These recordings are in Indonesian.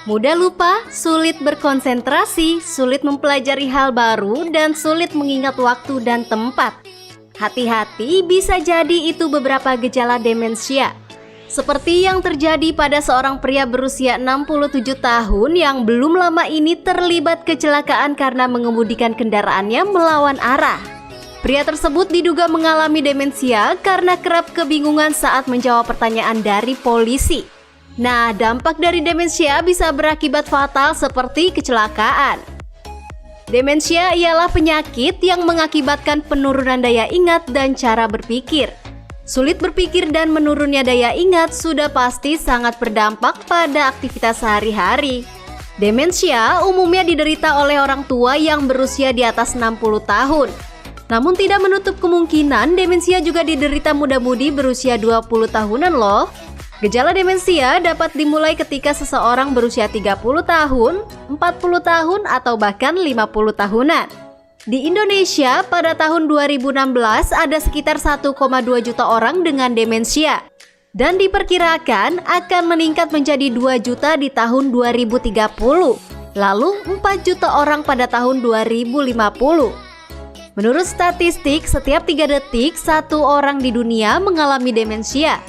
Mudah lupa, sulit berkonsentrasi, sulit mempelajari hal baru, dan sulit mengingat waktu dan tempat. Hati-hati, bisa jadi itu beberapa gejala demensia. Seperti yang terjadi pada seorang pria berusia 67 tahun yang belum lama ini terlibat kecelakaan karena mengemudikan kendaraannya melawan arah. Pria tersebut diduga mengalami demensia karena kerap kebingungan saat menjawab pertanyaan dari polisi. Nah, dampak dari demensia bisa berakibat fatal seperti kecelakaan. Demensia ialah penyakit yang mengakibatkan penurunan daya ingat dan cara berpikir. Sulit berpikir dan menurunnya daya ingat sudah pasti sangat berdampak pada aktivitas sehari-hari. Demensia umumnya diderita oleh orang tua yang berusia di atas 60 tahun. Namun tidak menutup kemungkinan demensia juga diderita muda-mudi berusia 20 tahunan loh. Gejala demensia dapat dimulai ketika seseorang berusia 30 tahun, 40 tahun, atau bahkan 50 tahunan. Di Indonesia, pada tahun 2016 ada sekitar 1,2 juta orang dengan demensia. Dan diperkirakan akan meningkat menjadi 2 juta di tahun 2030. Lalu 4 juta orang pada tahun 2050. Menurut statistik, setiap 3 detik, 1 orang di dunia mengalami demensia.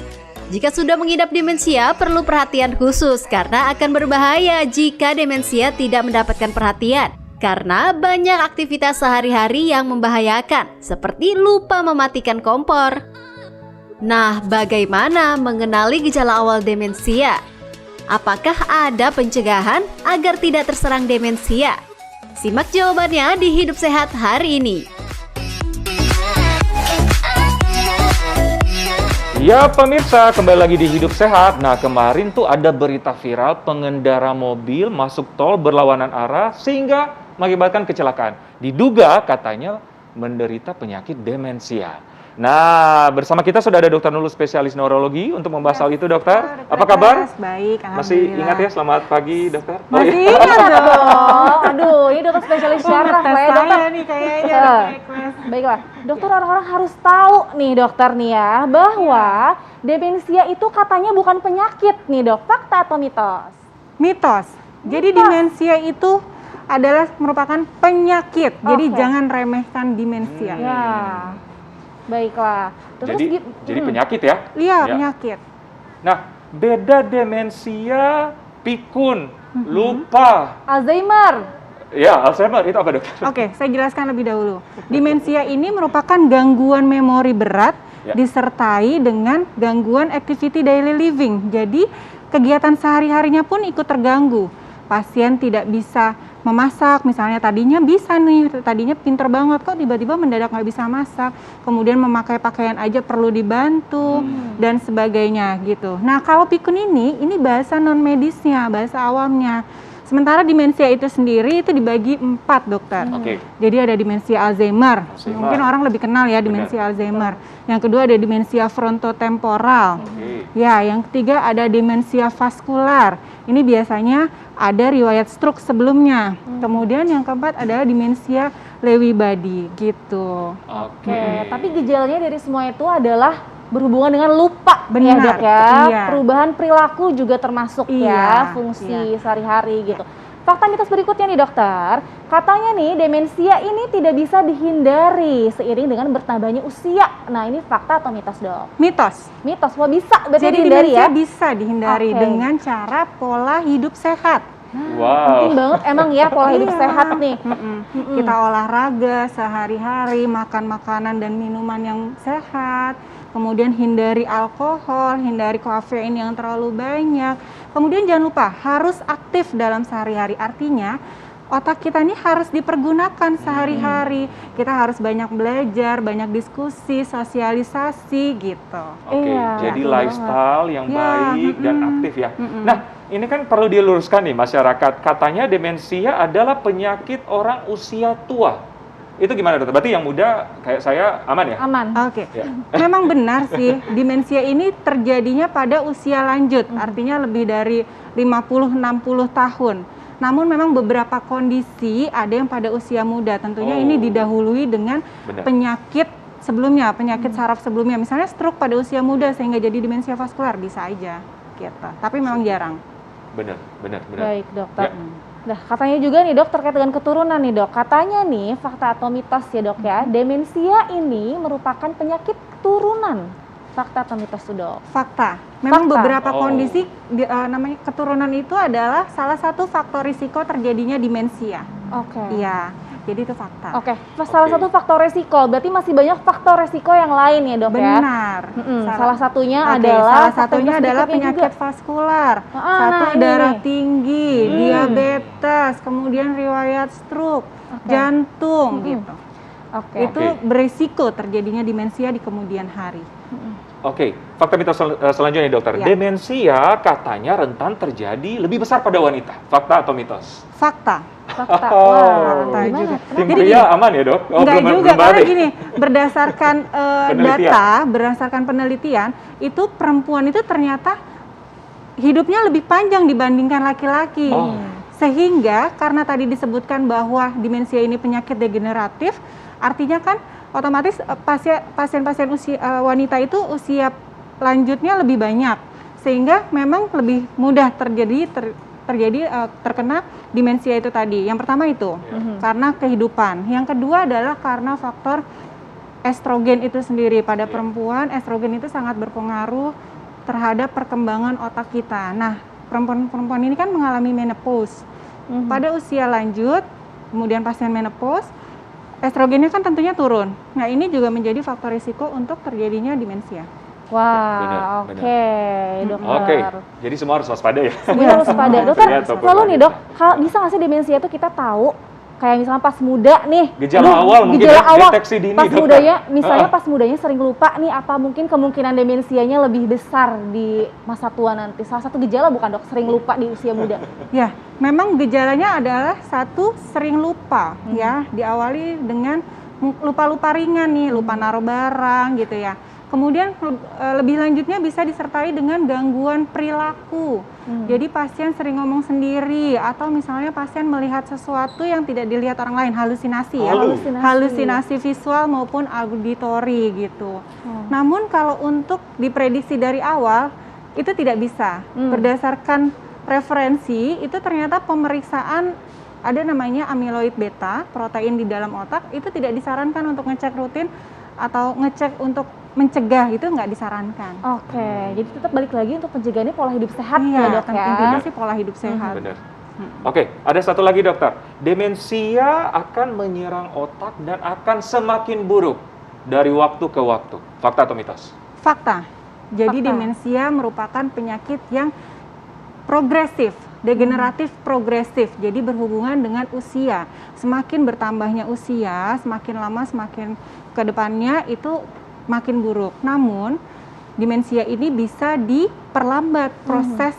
Jika sudah mengidap demensia, perlu perhatian khusus karena akan berbahaya jika demensia tidak mendapatkan perhatian. Karena banyak aktivitas sehari-hari yang membahayakan, seperti lupa mematikan kompor. Nah, bagaimana mengenali gejala awal demensia? Apakah ada pencegahan agar tidak terserang demensia? Simak jawabannya di Hidup Sehat hari ini. Ya pemirsa, kembali lagi di Hidup Sehat. Nah, kemarin tuh ada berita viral pengendara mobil masuk tol berlawanan arah sehingga mengakibatkan kecelakaan. Diduga katanya menderita penyakit demensia. Nah, bersama kita sudah ada Dr. Nurul, spesialis neurologi untuk membahas hal itu, dokter. Apa kabar? Baik, Masih ingat ya? Selamat pagi, dokter. Masih ingat dong. Aduh, ini dokter spesialis syaraf lah ya, dokter. Nih kayaknya. Baiklah, dokter, orang-orang harus tahu nih dokter nih ya, bahwa demensia itu katanya bukan penyakit nih dok, fakta atau mitos? Mitos. Jadi demensia itu adalah merupakan penyakit. Jadi jangan remehkan demensia. Ya, baiklah. Jadi penyakit ya? Iya, penyakit. Nah, beda demensia, pikun, lupa. Alzheimer. Ya, Alzheimer itu apa, dokter? Oke, saya jelaskan lebih dahulu. Demensia ini merupakan gangguan memori berat disertai dengan gangguan activity daily living. Jadi, kegiatan sehari-harinya pun ikut terganggu. Pasien tidak bisa memasak, misalnya tadinya bisa nih, tadinya pinter banget, kok tiba-tiba mendadak nggak bisa masak, kemudian memakai pakaian aja perlu dibantu, dan sebagainya gitu. Nah, kalau pikun ini bahasa non-medisnya, bahasa awamnya. Sementara demensia itu sendiri itu dibagi 4, dokter. Jadi ada demensia Alzheimer. Mungkin orang lebih kenal ya demensia Alzheimer. Yang kedua ada demensia frontotemporal. Ya, yang ketiga ada demensia vaskular. Ini biasanya ada riwayat stroke sebelumnya. Kemudian yang keempat adalah demensia Lewy body gitu. Oke, tapi gejalanya dari semua itu adalah berhubungan dengan lupa. Benar, ya dok ya. iya. Perubahan perilaku juga termasuk ya, fungsi sehari-hari gitu. Fakta mitos berikutnya nih dokter, katanya nih demensia ini tidak bisa dihindari seiring dengan bertambahnya usia. Nah, ini fakta atau mitos dok? Mitos. Mitos, wah bisa berarti Jadi dihindari demensia ya? bisa dihindari dengan cara pola hidup sehat. Penting banget emang ya pola hidup sehat nih. Kita olahraga sehari-hari, makan makanan dan minuman yang sehat. Kemudian hindari alkohol, hindari kafein yang terlalu banyak. Kemudian jangan lupa harus aktif dalam sehari-hari. Artinya otak kita ini harus dipergunakan sehari-hari. Kita harus banyak belajar, banyak diskusi, sosialisasi gitu. Jadi lifestyle yang baik dan aktif ya. Nah, ini kan perlu diluruskan nih masyarakat. Katanya demensia adalah penyakit orang usia tua. Itu gimana dokter? Berarti yang muda kayak saya aman ya? Aman. Oke. Memang benar sih, demensia ini terjadinya pada usia lanjut, artinya lebih dari 50-60 tahun. Namun memang beberapa kondisi ada yang pada usia muda, tentunya ini didahului dengan penyakit sebelumnya, penyakit saraf sebelumnya. Misalnya stroke pada usia muda sehingga jadi demensia vaskular, bisa aja gitu. Tapi memang jarang. benar. Baik, dokter. Ya. Nah, katanya juga nih dok, terkait dengan keturunan nih dok. Katanya nih, fakta atau mitos ya dok ya, demensia ini merupakan penyakit turunan. Fakta atau mitos tuh dok? Fakta. Memang Fakta. beberapa Oh. kondisi namanya keturunan itu adalah salah satu faktor risiko terjadinya demensia. Oke. Iya, jadi itu fakta. Oke, salah satu faktor resiko, berarti masih banyak faktor resiko yang lain ya dok ya? Benar. Salah satunya Oke, adalah salah satunya adalah penyakit juga. vaskular, Ah, satu nah, ini darah nih. tinggi, diabetes, kemudian riwayat stroke, jantung gitu. Oke. Itu berisiko terjadinya demensia di kemudian hari. Oke, fakta mitos selanjutnya dokter. Ya. Demensia katanya rentan terjadi lebih besar pada wanita. Fakta atau mitos? Fakta. Fakta. Oh. Wah, Fakta gimana? juga. Tim Jadi pria aman ya dok? Enggak juga, belum karena balik. gini, berdasarkan Penelitian. berdasarkan penelitian, itu perempuan itu ternyata hidupnya lebih panjang dibandingkan laki-laki. Oh. Sehingga karena tadi disebutkan bahwa demensia ini penyakit degeneratif, artinya kan otomatis pasien-pasien wanita itu usia lanjutnya lebih banyak, sehingga memang lebih mudah terkena demensia itu tadi. Yang pertama itu karena kehidupan. Yang kedua adalah karena faktor estrogen itu sendiri. Pada perempuan, estrogen itu sangat berpengaruh terhadap perkembangan otak kita. Nah, perempuan ini kan mengalami menopause. Pada usia lanjut, kemudian pasien menopause, estrogennya kan tentunya turun. Nah, ini juga menjadi faktor risiko untuk terjadinya demensia. Wah, Benar, oke, dokter. Oke, jadi semua harus waspada ya. Semua harus pada. Dokter, Lihat ataupun selalu nih wanita. dok, kalau bisa nggak sih demensia itu kita tahu, kayak misalnya pas muda nih. Gejala awal mungkin gejala ya, awal, deteksi dini, pas dokter. mudanya, misalnya pas mudanya sering lupa nih, apa mungkin kemungkinan demensianya lebih besar di masa tua nanti? Salah satu gejala bukan dok, sering lupa di usia muda. Ya, memang gejalanya adalah satu sering lupa ya, diawali dengan lupa-lupa ringan nih, lupa naruh barang gitu ya. Kemudian lebih lanjutnya bisa disertai dengan gangguan perilaku. Jadi pasien sering ngomong sendiri atau misalnya pasien melihat sesuatu yang tidak dilihat orang lain, halusinasi ya. Halusinasi visual maupun auditori gitu. Namun kalau untuk diprediksi dari awal itu tidak bisa. Berdasarkan referensi itu ternyata pemeriksaan ada namanya amyloid beta, protein di dalam otak itu tidak disarankan untuk ngecek rutin atau ngecek untuk mencegah, itu nggak disarankan. Oke, jadi tetap balik lagi untuk pencegahannya pola hidup sehat Iya, ya dok ya. intinya sih pola hidup sehat. Benar. Oke, ada satu lagi dokter. Demensia akan menyerang otak dan akan semakin buruk dari waktu ke waktu. Fakta atau mitos? Fakta. Jadi Fakta. demensia merupakan penyakit yang progresif, degeneratif progresif. Jadi berhubungan dengan usia. Semakin bertambahnya usia, semakin lama semakin ke depannya itu makin buruk. Namun demensia ini bisa diperlambat proses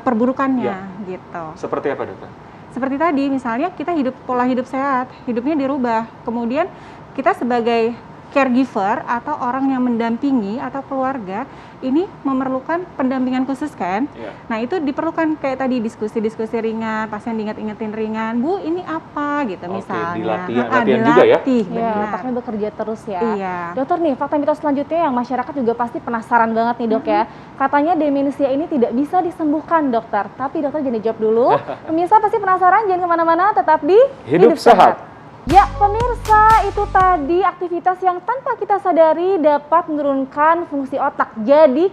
perburukannya gitu. Seperti apa dokter? Seperti tadi misalnya kita pola hidup sehat, hidupnya dirubah. Kemudian kita sebagai caregiver atau orang yang mendampingi atau keluarga ini memerlukan pendampingan khusus kan. Nah itu diperlukan kayak tadi diskusi-diskusi ringan, pasien diingat-ingetin ringan, Bu ini apa gitu misalnya. Latihan juga ya? Iya, otaknya bekerja terus ya. Iya. Dokter nih, fakta mitos selanjutnya yang masyarakat juga pasti penasaran banget nih dok ya. Katanya demensia ini tidak bisa disembuhkan dokter. Tapi dokter jangan dijawab dulu. Pemirsa pasti penasaran, jangan kemana-mana, tetap di Hidup Sehat. Ya pemirsa, itu tadi aktivitas yang tanpa kita sadari dapat menurunkan fungsi otak. Jadi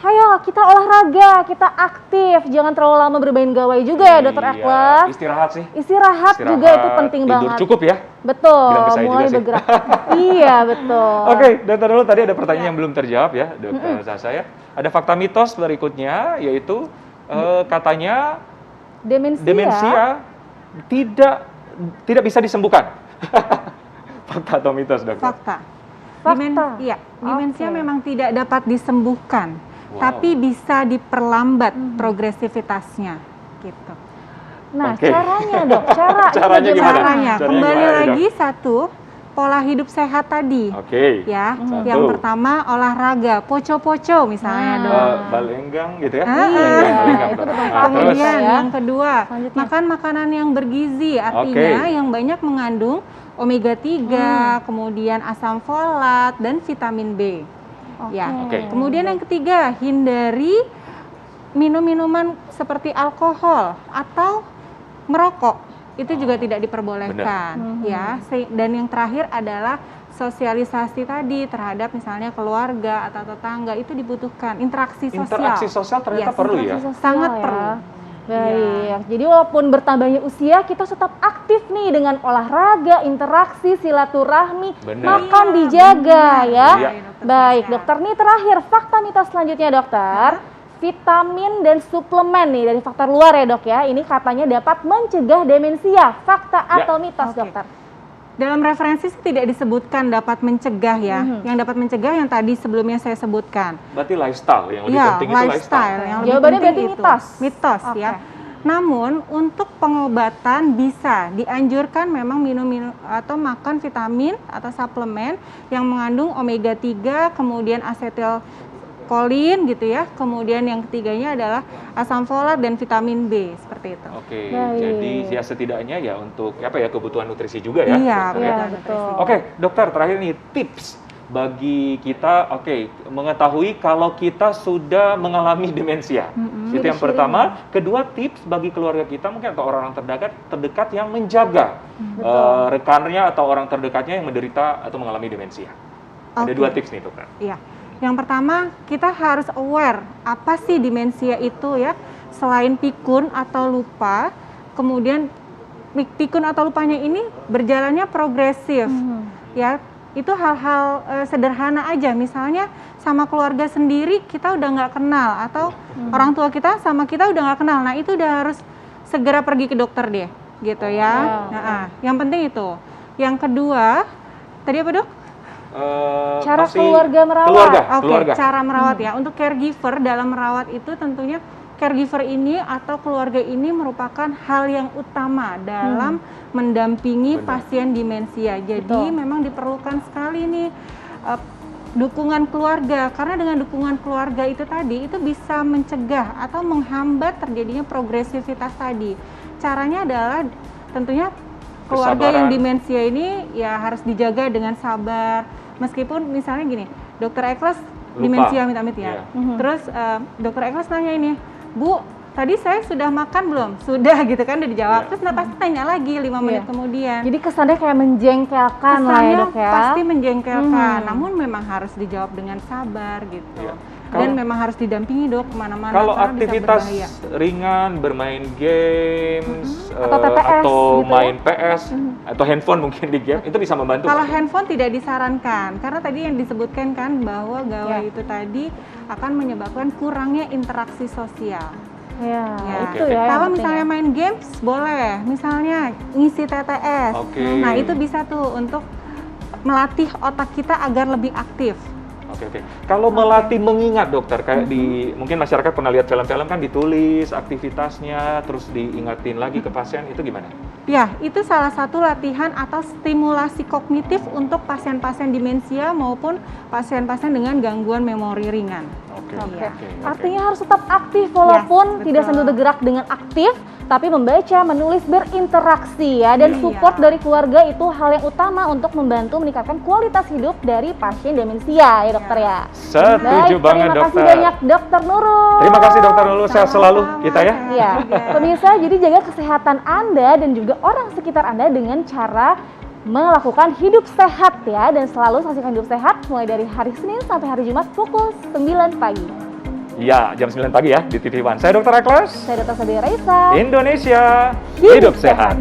ayo kita olahraga, kita aktif, jangan terlalu lama bermain gawai juga ya dokter Ekles. Istirahat sih. Istirahat juga itu penting tidur banget. cukup ya. Betul, Bilang ke saya mulai juga sih. bergerak. Iya betul. Oke, dokter dulu tadi ada pertanyaan yang belum terjawab ya, dokter Sasa ya. Ada fakta mitos berikutnya yaitu katanya demensia tidak bisa disembuhkan. Fakta atau mitos dokter? Fakta. Fakta. Demensia Oke. memang tidak dapat disembuhkan, tapi bisa diperlambat progresivitasnya gitu. Nah, Oke. caranya dok, Caranya gimana? Caranya Caranya kembali gimana, lagi satu, pola hidup sehat tadi. Oke. Ya, Satu. yang pertama olahraga, poco-poco misalnya dong. Balenggang gitu ya? Iya, itu tentang Nah, pahit terus? Kemudian ya. yang kedua, Selanjutnya. makan makanan yang bergizi, artinya yang banyak mengandung omega 3, kemudian asam folat dan vitamin B. Ya. Oke. Kemudian yang ketiga, hindari minum minuman seperti alkohol atau merokok itu juga tidak diperbolehkan, ya. Dan yang terakhir adalah sosialisasi tadi terhadap misalnya keluarga atau tetangga itu dibutuhkan interaksi sosial. Interaksi sosial ternyata Yes, perlu ya. Sangat ya. perlu. Baik, jadi walaupun bertambahnya usia, kita tetap aktif nih dengan olahraga, interaksi, silaturahmi, Bener. makan dijaga ya. Iya. Baik, dokter nih terakhir fakta mitos selanjutnya dokter. Vitamin dan suplemen nih dari faktor luar ya dok ya, ini katanya dapat mencegah demensia. Fakta atau mitos Oke. dokter? Dalam referensi sih tidak disebutkan dapat mencegah ya. Yang dapat mencegah yang tadi sebelumnya saya sebutkan. Berarti lifestyle yang lebih Ya, penting itu lifestyle. lifestyle. Yang lebih Jawabannya penting berarti itu. mitos. Mitos Oke. ya. Namun untuk pengobatan bisa dianjurkan memang minum atau makan vitamin atau suplemen yang mengandung omega 3, kemudian asetilkolin gitu ya. Kemudian yang ketiganya adalah asam folat dan vitamin B seperti itu. Oke, Baik. jadi ya setidaknya ya untuk apa ya kebutuhan nutrisi juga ya. Iya, dokter, ya. Iya, betul. Oke, dokter terakhir nih tips bagi kita, mengetahui kalau kita sudah mengalami demensia. Itu yang pertama. Kedua, tips bagi keluarga kita mungkin atau orang-orang terdekat yang menjaga rekannya atau orang terdekatnya yang menderita atau mengalami demensia. Ada Oke. 2 tips nih dokter. Iya. Yang pertama, kita harus aware apa sih demensia itu ya. Selain pikun atau lupa, kemudian pikun atau lupanya ini berjalannya progresif. Ya, itu hal-hal sederhana aja. Misalnya sama keluarga sendiri kita udah nggak kenal atau orang tua kita sama kita udah nggak kenal. Nah, itu udah harus segera pergi ke dokter deh, gitu ya. Nah, yang penting itu. Yang kedua, tadi apa dok? Cara Pasti keluarga merawat. Oke, keluarga. cara merawat ya. Untuk caregiver dalam merawat itu tentunya caregiver ini atau keluarga ini merupakan hal yang utama dalam mendampingi Benar. pasien demensia. Jadi Betul. memang diperlukan sekali nih dukungan keluarga, karena dengan dukungan keluarga itu tadi itu bisa mencegah atau menghambat terjadinya progresivitas tadi. Caranya adalah tentunya keluarga yang Kesabaran. demensia ini ya harus dijaga dengan sabar. Meskipun misalnya gini, dokter Eklas Lupa. demensia amit-amit ya. Iya. Terus dokter Eklas nanya ini, Bu, tadi saya sudah makan belum? Sudah gitu kan, udah dijawab. Iya. Terus pasti tanya lagi 5 menit Iya. kemudian. Jadi kesannya kayak menjengkelkan lah ya Kesannya dok ya. pasti menjengkelkan, namun memang harus dijawab dengan sabar gitu. Iya. Dan memang harus didampingi dok kemana-mana. Kalau karena bisa aktivitas berbahaya. ringan, bermain games, Atau TPS atau gitu ya? main PS, atau handphone mungkin di game, itu bisa membantu. Kalau nggak? handphone tidak disarankan, karena tadi yang disebutkan kan bahwa gawai Ya. itu tadi akan menyebabkan kurangnya interaksi sosial. Ya, Ya. itu Oke, ya. oke. yang Kalau penting misalnya ya. main games boleh, misalnya ngisi TTS. Oke. Nah itu bisa tuh untuk melatih otak kita agar lebih aktif. Oke. Kalau melatih mengingat dokter, kayak di mungkin masyarakat pernah lihat film-film kan ditulis aktivitasnya, terus diingatin lagi ke pasien, itu gimana? Ya, itu salah satu latihan atau stimulasi kognitif untuk pasien-pasien demensia maupun pasien-pasien dengan gangguan memori ringan. Oke. Oke. oke. Artinya harus tetap aktif walaupun Yes, tidak betul. sambil bergerak dengan aktif, tapi membaca, menulis, berinteraksi ya. Dan Iya. support dari keluarga itu hal yang utama untuk membantu meningkatkan kualitas hidup dari pasien demensia ya dokter ya. Setuju Baik, banget terima kasih dokter. banyak dokter Nurul. Terima kasih dokter Nurul, sehat selalu Sama-sama, kita ya. sehat Iya, juga. pemirsa, jadi jaga kesehatan Anda dan juga orang sekitar Anda dengan cara melakukan hidup sehat ya, dan selalu saksikan hidup sehat mulai dari hari Senin sampai hari Jumat pukul 9 pagi. Iya, jam 9 pagi ya di TV One. Saya Dr. Eklas, Saya Dr. Sadia Raisa. Indonesia Hidup hidup sehat.